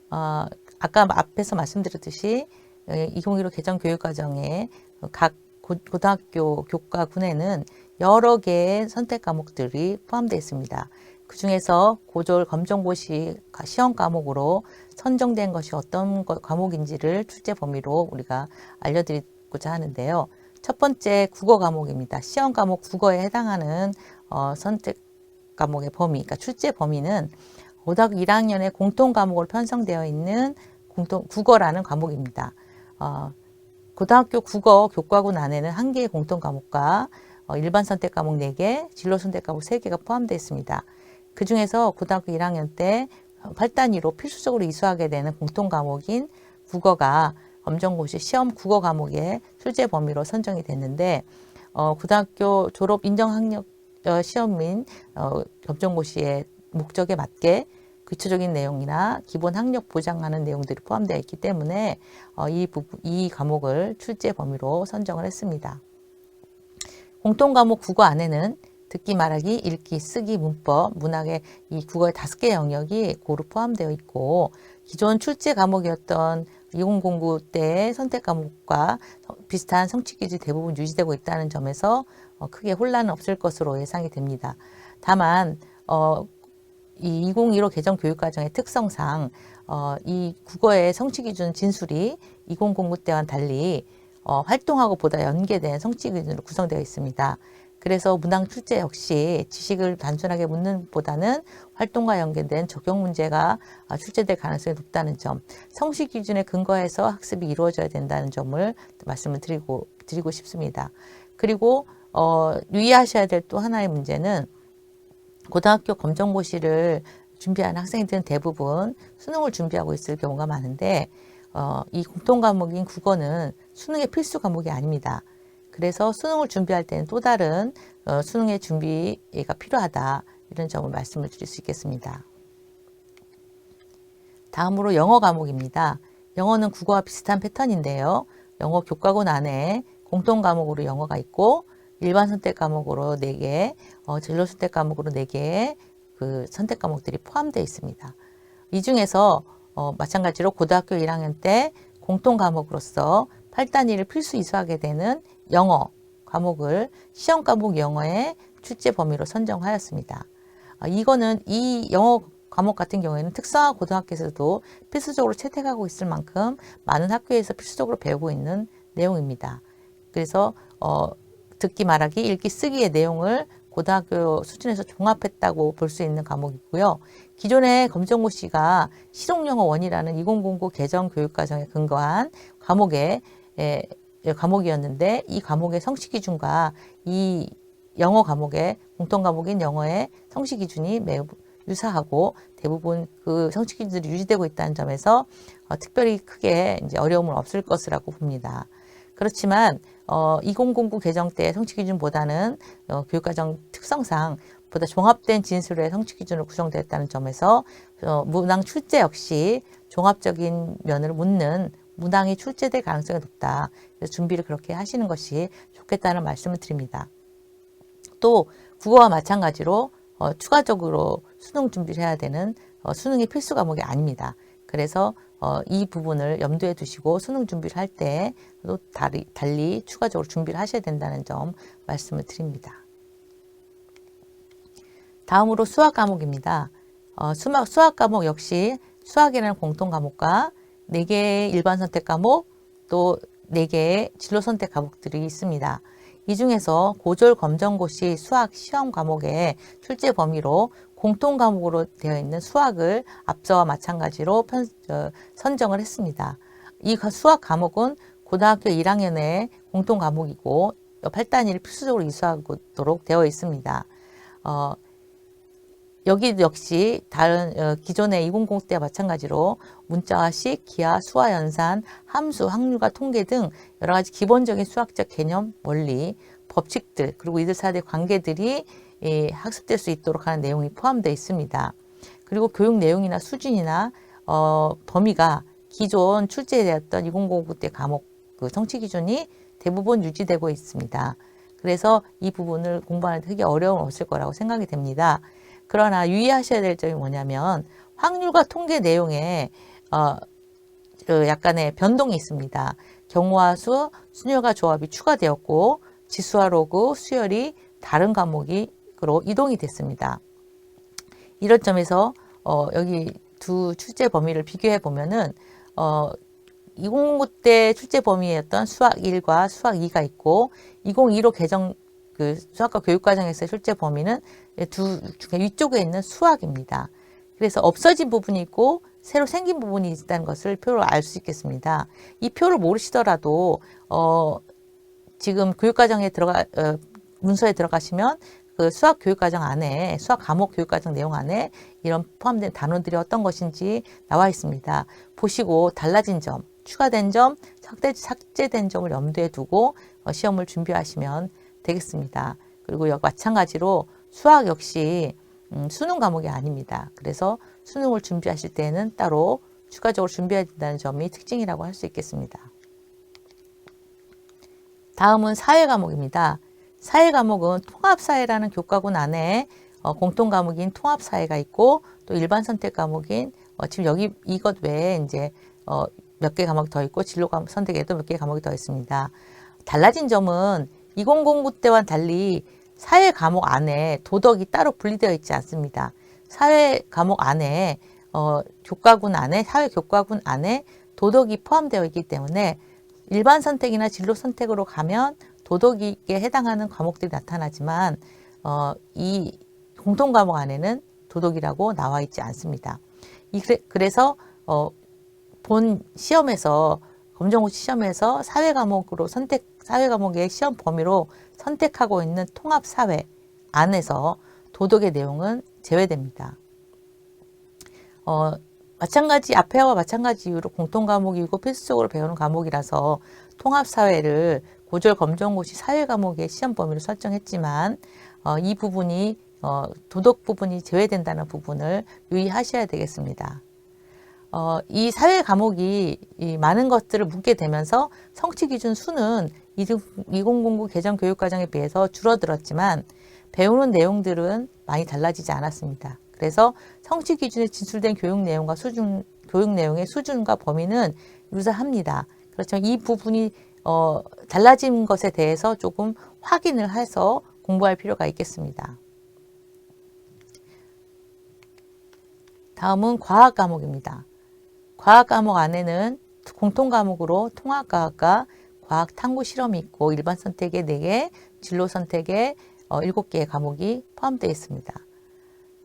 아까 앞에서 말씀드렸듯이 2015 개정 교육과정에 각 고등학교 교과군에는 여러 개의 선택 과목들이 포함되어 있습니다. 그 중에서 고졸 검정고시 시험 과목으로 선정된 것이 어떤 과목인지를 출제 범위로 우리가 알려드리고자 하는데요. 첫 번째 국어 과목입니다. 시험 과목 국어에 해당하는 선택 과목의 범위, 그러니까 출제 범위는 고등학교 1학년에 공통 과목으로 편성되어 있는 국어라는 과목입니다. 고등학교 국어 교과군 안에는 1개의 공통 과목과 일반 선택 과목 4개, 진로 선택 과목 3개가 포함되어 있습니다. 그 중에서 고등학교 1학년 때 8단위로 필수적으로 이수하게 되는 공통 과목인 국어가 검정고시 시험 국어 과목의 출제 범위로 선정이 됐는데 고등학교 졸업 인정 학력 시험 및 검정고시의 목적에 맞게 기초적인 내용이나 기본 학력 보장하는 내용들이 포함되어 있기 때문에 이 과목을 출제 범위로 선정을 했습니다. 공통 과목 국어 안에는 듣기, 말하기, 읽기, 쓰기, 문법, 문학의 이 국어의 5개 영역이 고루 포함되어 있고 기존 출제 과목이었던 2009 때의 선택 과목과 비슷한 성취 기준이 대부분 유지되고 있다는 점에서 크게 혼란은 없을 것으로 예상이 됩니다. 다만 이 2015 개정 교육과정의 특성상 이 국어의 성취 기준 진술이 2009 때와는 달리 활동하고 보다 연계된 성취 기준으로 구성되어 있습니다. 그래서 문항 출제 역시 지식을 단순하게 묻는 보다는 활동과 연계된 적용 문제가 출제될 가능성이 높다는 점, 성취 기준에 근거해서 학습이 이루어져야 된다는 점을 말씀을 드리고 싶습니다. 그리고 유의하셔야 될 또 하나의 문제는 고등학교 검정고시를 준비하는 학생들은 대부분 수능을 준비하고 있을 경우가 많은데 이 공통 과목인 국어는 수능의 필수 과목이 아닙니다. 그래서 수능을 준비할 때는 또 다른 수능의 준비가 필요하다 이런 점을 말씀을 드릴 수 있겠습니다. 다음으로 영어 과목입니다. 영어는 국어와 비슷한 패턴인데요. 영어 교과군 안에 공통 과목으로 영어가 있고 일반 선택 과목으로 4개, 진로 선택 과목으로 4개의 그 선택 과목들이 포함되어 있습니다. 이 중에서 마찬가지로 고등학교 1학년 때 공통 과목으로서 8단위를 필수 이수하게 되는 영어 과목을 시험 과목 영어의 출제 범위로 선정하였습니다. 이거는 이 영어 과목 같은 경우에는 특성화 고등학교에서도 필수적으로 채택하고 있을 만큼 많은 학교에서 필수적으로 배우고 있는 내용입니다. 그래서 듣기, 말하기, 읽기, 쓰기의 내용을 고등학교 수준에서 종합했다고 볼 수 있는 과목이고요. 기존의 검정고시가 실용영어 1이라는 2009 개정 교육과정에 근거한 과목이었는데 이 과목의 성취 기준과 이 영어 과목의 공통 과목인 영어의 성취 기준이 매우 유사하고 대부분 그 성취 기준들이 유지되고 있다는 점에서 특별히 크게 이제 어려움은 없을 것이라고 봅니다. 그렇지만 2009 개정 때 성취 기준보다는 교육과정 특성상 보다 종합된 진술의 성취 기준으로 구성되었다는 점에서 문항 출제 역시 종합적인 면을 묻는 문항이 출제될 가능성이 높다. 그래서 준비를 그렇게 하시는 것이 좋겠다는 말씀을 드립니다. 또 국어와 마찬가지로 추가적으로 수능 준비를 해야 되는 수능이 필수 과목이 아닙니다. 그래서 이 부분을 염두에 두시고 수능 준비를 할 때 또 달리 추가적으로 준비를 하셔야 된다는 점 말씀을 드립니다. 다음으로 수학 과목입니다. 수학 과목 역시 수학이라는 공통 과목과 4개의 일반 선택 과목 또 4개의 진로 선택 과목들이 있습니다. 이 중에서 고졸 검정고시 수학 시험 과목의 출제 범위로 공통 과목으로 되어 있는 수학을 앞서와 마찬가지로 선정을 했습니다. 이 수학 과목은 고등학교 1학년의 공통 과목이고 8단위를 필수적으로 이수하도록 되어 있습니다. 여기 역시 다른 기존의 200 때와 마찬가지로 문자화식, 기하, 수화 연산, 함수, 확률과 통계 등 여러 가지 기본적인 수학적 개념, 원리, 법칙들 그리고 이들 사이의 관계들이 학습될 수 있도록 하는 내용이 포함되어 있습니다. 그리고 교육 내용이나 수준이나 범위가 기존 출제되었던 2009 때 과목 그 성취 기준이 대부분 유지되고 있습니다. 그래서 이 부분을 공부하는 데 크게 어려움은 없을 거라고 생각이 됩니다. 그러나 유의하셔야 될 점이 뭐냐면 확률과 통계 내용에 약간의 변동이 있습니다. 경우와 수, 순열과 조합이 추가되었고 지수와 로그, 수열이 다른 과목으로 이동이 됐습니다. 이런 점에서 여기 두 출제 범위를 비교해 보면은 2009 때 출제 범위였던 수학 1과 수학 2가 있고 2015 개정 그 수학과 교육과정에서의 출제 범위는 두 중에 위쪽에 있는 수학입니다. 그래서 없어진 부분이 있고 새로 생긴 부분이 있다는 것을 표로 알 수 있겠습니다. 이 표를 모르시더라도 지금 교육과정에 문서에 들어가시면 그 수학 교육과정 안에 수학 과목 교육과정 내용 안에 이런 포함된 단어들이 어떤 것인지 나와 있습니다. 보시고 달라진 점, 추가된 점, 삭제된 점을 염두에 두고 시험을 준비하시면 되겠습니다. 그리고 마찬가지로 수학 역시 수능 과목이 아닙니다. 그래서 수능을 준비하실 때는 따로 추가적으로 준비해야 된다는 점이 특징이라고 할 수 있겠습니다. 다음은 사회 과목입니다. 사회 과목은 통합사회라는 교과군 안에 공통 과목인 통합사회가 있고 또 일반 선택 과목인 지금 여기 이것 외에 이제 몇 개 과목이 더 있고 진로 선택에도 몇 개 과목이 더 있습니다. 달라진 점은 2009 때와는 달리 사회 과목 안에 도덕이 따로 분리되어 있지 않습니다. 사회 과목 안에 교과군 안에 사회 교과군 안에 도덕이 포함되어 있기 때문에 일반 선택이나 진로 선택으로 가면 도덕에 해당하는 과목들이 나타나지만 이 공통 과목 안에는 도덕이라고 나와 있지 않습니다. 그래서 본 시험에서 검정고시 시험에서 사회 과목의 시험 범위로 선택하고 있는 통합사회 안에서 도덕의 내용은 제외됩니다. 마찬가지 앞에와 마찬가지 이유로 공통 과목이고 필수적으로 배우는 과목이라서 통합사회를 고졸 검정고시 사회 과목의 시험 범위로 설정했지만 이 부분이 도덕 부분이 제외된다는 부분을 유의하셔야 되겠습니다. 이 사회 과목이 많은 것들을 묻게 되면서 성취 기준 수는 2009 개정 교육과정에 비해서 줄어들었지만 배우는 내용들은 많이 달라지지 않았습니다. 그래서 성취 기준에 진술된 교육 내용의 수준과 범위는 유사합니다. 그렇지만 이 부분이 달라진 것에 대해서 조금 확인을 해서 공부할 필요가 있겠습니다. 다음은 과학 과목입니다. 과학 과목 안에는 공통 과목으로 통합과학과 과학 탐구 실험이 있고 일반 선택에 4개, 진로 선택에 7개의 과목이 포함되어 있습니다.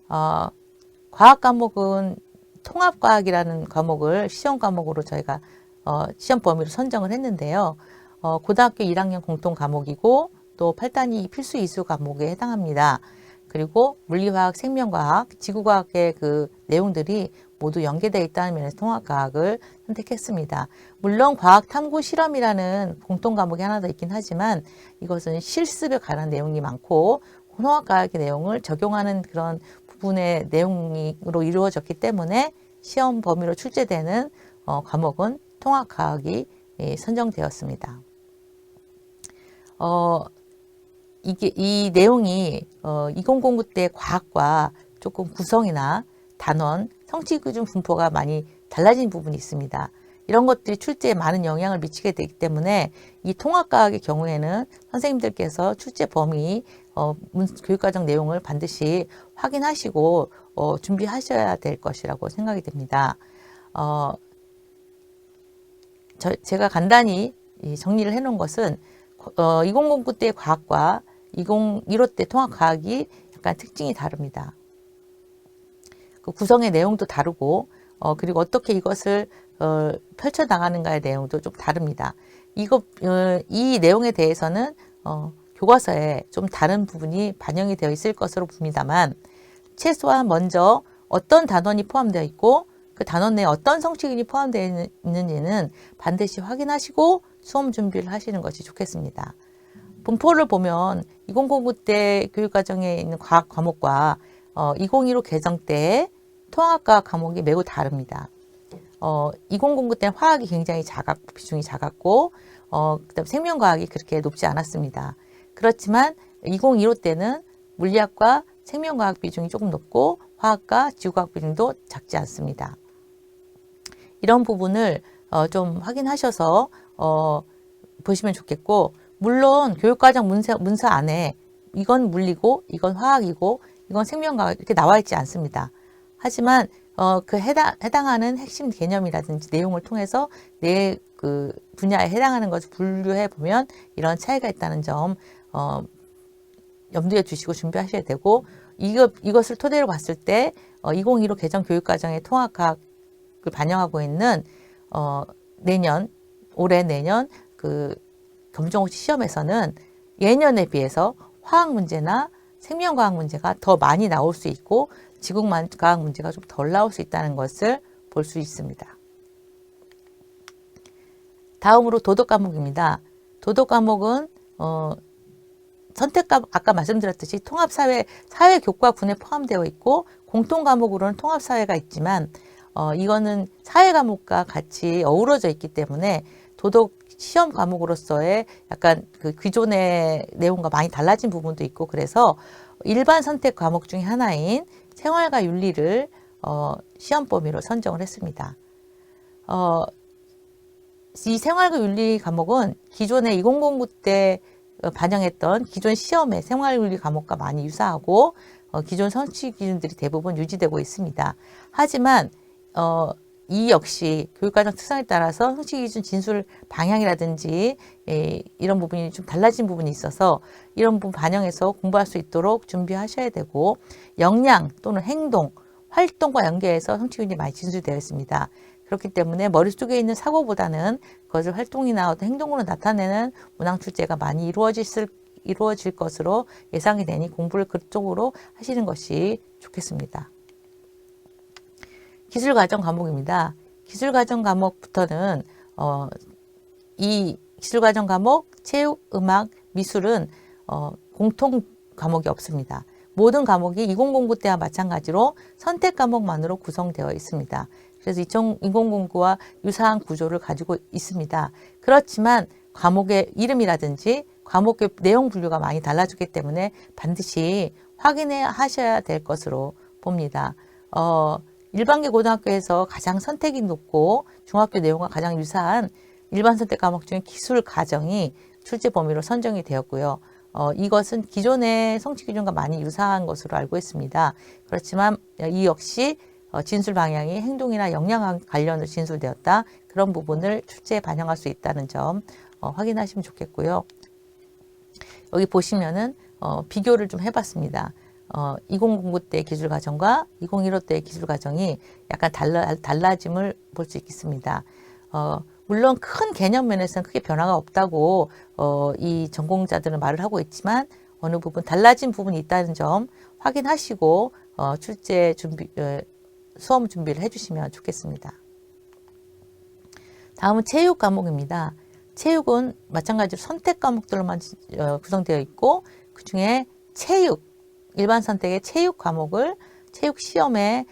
과학 과목은 통합과학이라는 과목을 시험 과목으로 저희가 시험 범위로 선정을 했는데요. 고등학교 1학년 공통 과목이고 또 8단위 필수 이수 과목에 해당합니다. 그리고 물리화학, 생명과학, 지구과학의 그 내용들이 모두 연계되어 있다는 면에서 통합과학을 선택했습니다. 물론 과학 탐구 실험이라는 공통 과목이 하나 더 있긴 하지만 이것은 실습에 관한 내용이 많고 통합과학의 내용을 적용하는 그런 부분의 내용으로 이루어졌기 때문에 시험 범위로 출제되는 과목은 통합과학이 선정되었습니다. 이 내용이 2009 때 과학과 조금 구성이나 단원, 성취기준 분포가 많이 달라진 부분이 있습니다. 이런 것들이 출제에 많은 영향을 미치게 되기 때문에 이 통합과학의 경우에는 선생님들께서 출제 범위, 교육과정 내용을 반드시 확인하시고 준비하셔야 될 것이라고 생각이 됩니다. 제가 간단히 정리를 해놓은 것은 2009 때 과학과 2015 때 통합과학이 약간 특징이 다릅니다. 그 구성의 내용도 다르고 그리고 어떻게 이것을 펼쳐나가는가의 내용도 좀 다릅니다. 이 내용에 대해서는 교과서에 좀 다른 부분이 반영이 되어 있을 것으로 봅니다만 최소한 먼저 어떤 단원이 포함되어 있고 그 단원 내에 어떤 성취기준이 포함되어 있는지는 반드시 확인하시고 수험 준비를 하시는 것이 좋겠습니다. 분포를 보면 2009 때 교육과정에 있는 과학 과목과 2015 개정 때 통합과학 과목이 매우 다릅니다. 2009 때는 화학이 굉장히 비중이 작았고 그다음 생명과학이 그렇게 높지 않았습니다. 그렇지만 2015 때는 물리학과 생명과학 비중이 조금 높고 화학과 지구과학 비중도 작지 않습니다. 이런 부분을 좀 확인하셔서 보시면 좋겠고 물론 교육과정 문서 안에 이건 물리고 이건 화학이고 이건 생명과학 이렇게 나와 있지 않습니다. 하지만 그 해당하는 핵심 개념이라든지 내용을 통해서 내 그 분야에 해당하는 것을 분류해 보면 이런 차이가 있다는 점 염두에 두시고 준비하셔야 되고 이것을 토대로 봤을 때 2015 개정 교육과정의 통합과학을 반영하고 있는 올해 내년 그 검정고시 시험에서는 예년에 비해서 화학 문제나 생명과학 문제가 더 많이 나올 수 있고 지구과학 문제가 좀 덜 나올 수 있다는 것을 볼 수 있습니다. 다음으로 도덕 과목입니다. 도덕 과목은 선택 과목 아까 말씀드렸듯이 사회교과군에 포함되어 있고 공통 과목으로는 통합사회가 있지만 이거는 사회 과목과 같이 어우러져 있기 때문에 도덕 시험 과목으로서의 약간 그 기존의 내용과 많이 달라진 부분도 있고 그래서 일반 선택 과목 중에 하나인 생활과 윤리를 시험 범위로 선정을 했습니다. 이 생활과 윤리 과목은 기존의 2009 때 반영했던 기존 시험의 생활윤리 과목과 많이 유사하고 기존 성취 기준들이 대부분 유지되고 있습니다. 하지만 이 역시 교육과정 특성에 따라서 성취 기준 진술 방향이라든지 이런 부분이 좀 달라진 부분이 있어서 이런 부분 반영해서 공부할 수 있도록 준비하셔야 되고 역량 또는 행동, 활동과 연계해서 성취 기준이 많이 진술되어 있습니다. 그렇기 때문에 머릿속에 있는 사고보다는 그것을 활동이나 어떤 행동으로 나타내는 문항 출제가 많이 이루어질 것으로 예상이 되니 공부를 그쪽으로 하시는 것이 좋겠습니다. 기술과정 과목입니다. 기술과정 과목부터는 이 기술과정 과목, 체육, 음악, 미술은 공통 과목이 없습니다. 모든 과목이 2009 때와 마찬가지로 선택 과목만으로 구성되어 있습니다. 그래서 2009와 유사한 구조를 가지고 있습니다. 그렇지만 과목의 이름이라든지 과목의 내용 분류가 많이 달라졌기 때문에 반드시 확인해 하셔야 될 것으로 봅니다. 일반계 고등학교에서 가장 선택이 높고 중학교 내용과 가장 유사한 일반 선택 과목 중에 기술 과정이 출제 범위로 선정이 되었고요. 이것은 기존의 성취 기준과 많이 유사한 것으로 알고 있습니다. 그렇지만 이 역시 진술 방향이 행동이나 역량 관련으로 진술되었다. 그런 부분을 출제에 반영할 수 있다는 점 확인하시면 좋겠고요. 여기 보시면은 비교를 좀 해봤습니다. 2009 때 기술 과정과 2015 때 기술 과정이 약간 달라짐을 볼 수 있겠습니다. 물론 큰 개념 면에서는 크게 변화가 없다고 이 전공자들은 말을 하고 있지만 어느 부분 달라진 부분이 있다는 점 확인하시고 출제 준비 수험 준비를 해주시면 좋겠습니다. 다음은 체육 과목입니다. 체육은 마찬가지로 선택 과목들로만 구성되어 있고 그 중에 체육 일반 선택의 체육 과목을 체육 시험의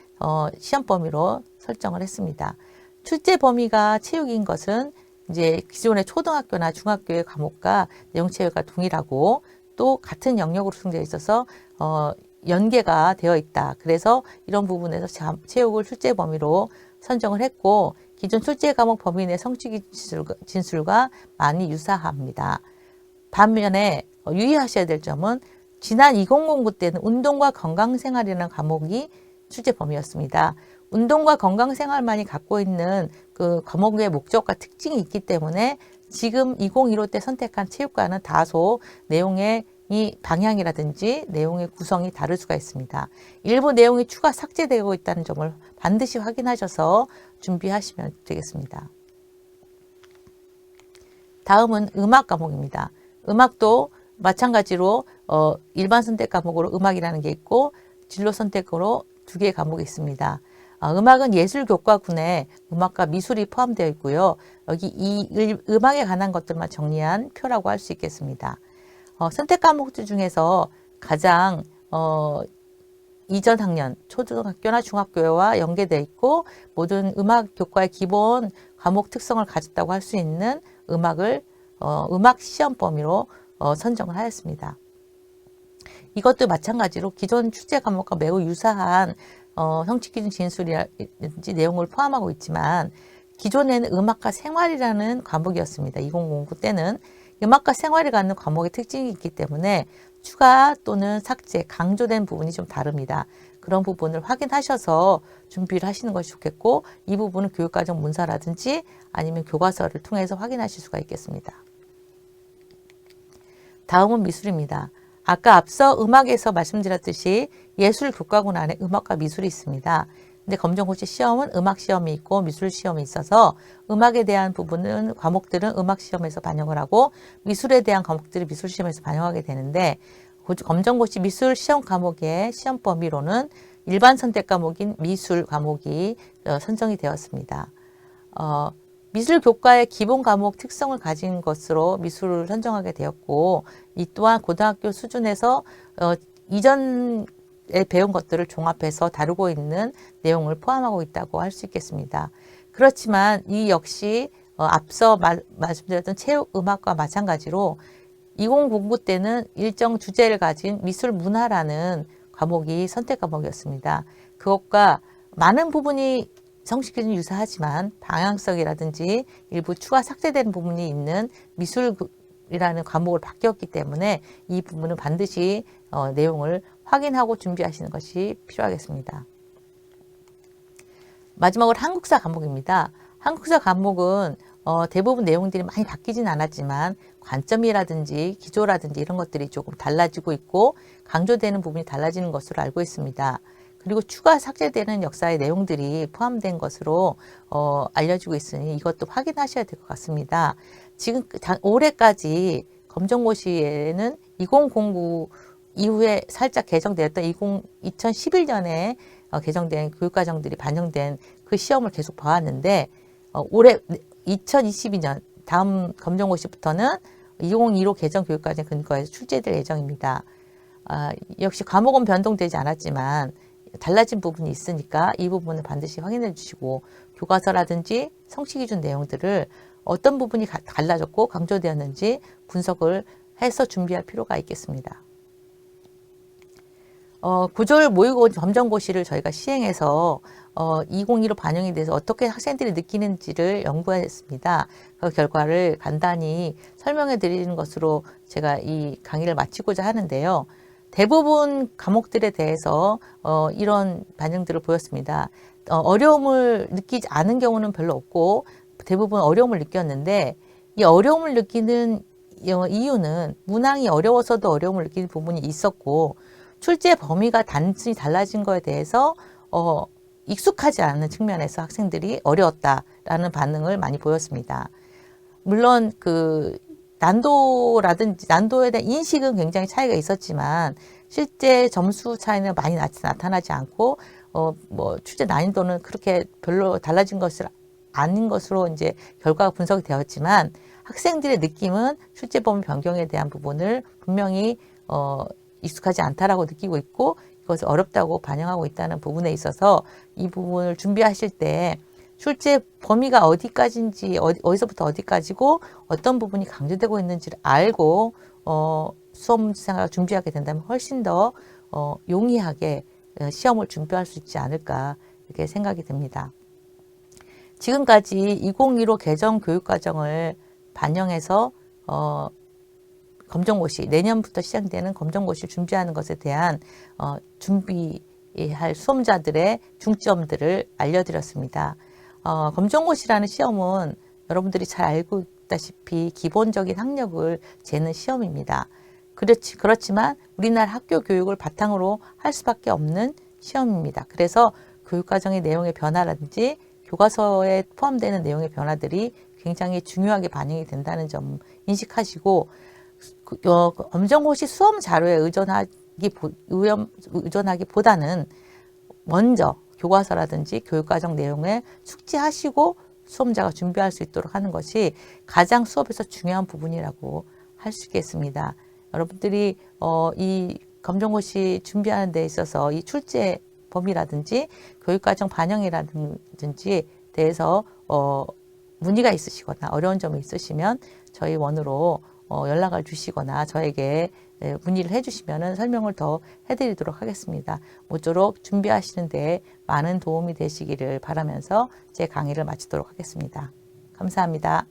시험 범위로 설정을 했습니다. 출제 범위가 체육인 것은 이제 기존의 초등학교나 중학교의 과목과 내용 체계가 동일하고 또 같은 영역으로 구성되어 있어서 연계가 되어 있다. 그래서 이런 부분에서 체육을 출제 범위로 선정을 했고 기존 출제 과목 범위 내 성취 진술과 많이 유사합니다. 반면에 유의하셔야 될 점은 지난 2009 때는 운동과 건강생활이라는 과목이 출제 범위였습니다. 운동과 건강생활만이 갖고 있는 그 과목의 목적과 특징이 있기 때문에 지금 2015 때 선택한 체육과는 다소 내용의 이 방향이라든지 내용의 구성이 다를 수가 있습니다. 일부 내용이 추가 삭제되고 있다는 점을 반드시 확인하셔서 준비하시면 되겠습니다. 다음은 음악 과목입니다. 음악도 마찬가지로 일반 선택 과목으로 음악이라는 게 있고 진로 선택으로 두 개의 과목이 있습니다. 음악은 예술교과군에 음악과 미술이 포함되어 있고요. 여기 이 음악에 관한 것들만 정리한 표라고 할 수 있겠습니다. 선택 과목들 중에서 가장 이전 학년 초등학교나 중학교와 연계되어 있고 모든 음악 교과의 기본 과목 특성을 가졌다고 할 수 있는 음악을 음악 시험 범위로 선정을 하였습니다. 이것도 마찬가지로 기존 출제 과목과 매우 유사한 성취기준 진술이라든지 내용을 포함하고 있지만 기존에는 음악과 생활이라는 과목이었습니다. 2009 때는 음악과 생활이 갖는 과목의 특징이 있기 때문에 추가 또는 삭제, 강조된 부분이 좀 다릅니다. 그런 부분을 확인하셔서 준비를 하시는 것이 좋겠고 이 부분은 교육과정 문서라든지 아니면 교과서를 통해서 확인하실 수가 있겠습니다. 다음은 미술입니다. 아까 앞서 음악에서 말씀드렸듯이 예술교과군 안에 음악과 미술이 있습니다. 근데 검정고시 시험은 음악 시험이 있고 미술 시험이 있어서 음악에 대한 부분은 과목들은 음악 시험에서 반영을 하고 미술에 대한 과목들이 미술 시험에서 반영하게 되는데 검정고시 미술 시험 과목의 시험 범위로는 일반 선택 과목인 미술 과목이 선정이 되었습니다. 미술 교과의 기본 과목 특성을 가진 것으로 미술을 선정하게 되었고 이 또한 고등학교 수준에서 이전에 배운 것들을 종합해서 다루고 있는 내용을 포함하고 있다고 할 수 있겠습니다. 그렇지만 이 역시 앞서 말씀드렸던 체육 음악과 마찬가지로 2009 때는 일정 주제를 가진 미술 문화라는 과목이 선택 과목이었습니다. 그것과 많은 부분이 성취 기준이 유사하지만 방향성이라든지 일부 추가 삭제된 부분이 있는 미술이라는 과목을 바뀌었기 때문에 이 부분은 반드시 내용을 확인하고 준비하시는 것이 필요하겠습니다. 마지막으로 한국사 과목입니다. 한국사 과목은 대부분 내용들이 많이 바뀌진 않았지만 관점이라든지 기조라든지 이런 것들이 조금 달라지고 있고 강조되는 부분이 달라지는 것으로 알고 있습니다. 그리고 추가 삭제되는 역사의 내용들이 포함된 것으로 알려지고 있으니 이것도 확인하셔야 될 것 같습니다. 지금 올해까지 검정고시에는 2009 이후에 살짝 개정되었던 2011년에 개정된 교육과정들이 반영된 그 시험을 계속 봐왔는데 올해 2022년 다음 검정고시부터는 2015 개정 교육과정 근거에서 출제될 예정입니다. 역시 과목은 변동되지 않았지만 달라진 부분이 있으니까 이 부분을 반드시 확인해 주시고 교과서라든지 성취기준 내용들을 어떤 부분이 달라졌고 강조되었는지 분석을 해서 준비할 필요가 있겠습니다. 구조를 모의고 검정고시를 저희가 시행해서 2015 반영에 대해서 어떻게 학생들이 느끼는지를 연구했습니다. 그 결과를 간단히 설명해 드리는 것으로 제가 이 강의를 마치고자 하는데요. 대부분 과목들에 대해서 이런 반응들을 보였습니다. 어려움을 느끼지 않은 경우는 별로 없고 대부분 어려움을 느꼈는데 이 어려움을 느끼는 이유는 문항이 어려워서도 어려움을 느끼는 부분이 있었고 출제 범위가 단순히 달라진 거에 대해서 익숙하지 않은 측면에서 학생들이 어려웠다라는 반응을 많이 보였습니다. 물론 그 난도라든지 난도에 대한 인식은 굉장히 차이가 있었지만 실제 점수 차이는 많이 나타나지 않고 뭐 출제 난이도는 그렇게 별로 달라진 것을 아닌 것으로 이제 결과가 분석이 되었지만 학생들의 느낌은 출제 범위 변경에 대한 부분을 분명히 익숙하지 않다라고 느끼고 있고 이것을 어렵다고 반영하고 있다는 부분에 있어서 이 부분을 준비하실 때 출제 범위가 어디까지인지 어디서부터 어디까지고 어떤 부분이 강조되고 있는지를 알고 수험 생활을 준비하게 된다면 훨씬 더 용이하게 시험을 준비할 수 있지 않을까 이렇게 생각이 듭니다. 지금까지 2015 개정 교육과정을 반영해서 검정고시 내년부터 시작되는 검정고시를 준비하는 것에 대한 준비할 수험자들의 중점들을 알려드렸습니다. 검정고시라는 시험은 여러분들이 잘 알고 있다시피 기본적인 학력을 재는 시험입니다. 그렇지만 우리나라 학교 교육을 바탕으로 할 수밖에 없는 시험입니다. 그래서 교육과정의 내용의 변화라든지 교과서에 포함되는 내용의 변화들이 굉장히 중요하게 반영이 된다는 점 인식하시고 검정고시 수험 자료에 의존하기보다는 먼저 교과서라든지 교육과정 내용을 숙지하시고 수험자가 준비할 수 있도록 하는 것이 가장 수업에서 중요한 부분이라고 할 수 있겠습니다. 여러분들이 이 검정고시 준비하는 데 있어서 이 출제 범위라든지 교육과정 반영이라든지 대해서 문의가 있으시거나 어려운 점이 있으시면 저희 원으로 연락을 주시거나 저에게 문의를 해주시면 설명을 더 해드리도록 하겠습니다. 모쪼록 준비하시는 데 많은 도움이 되시기를 바라면서 제 강의를 마치도록 하겠습니다. 감사합니다.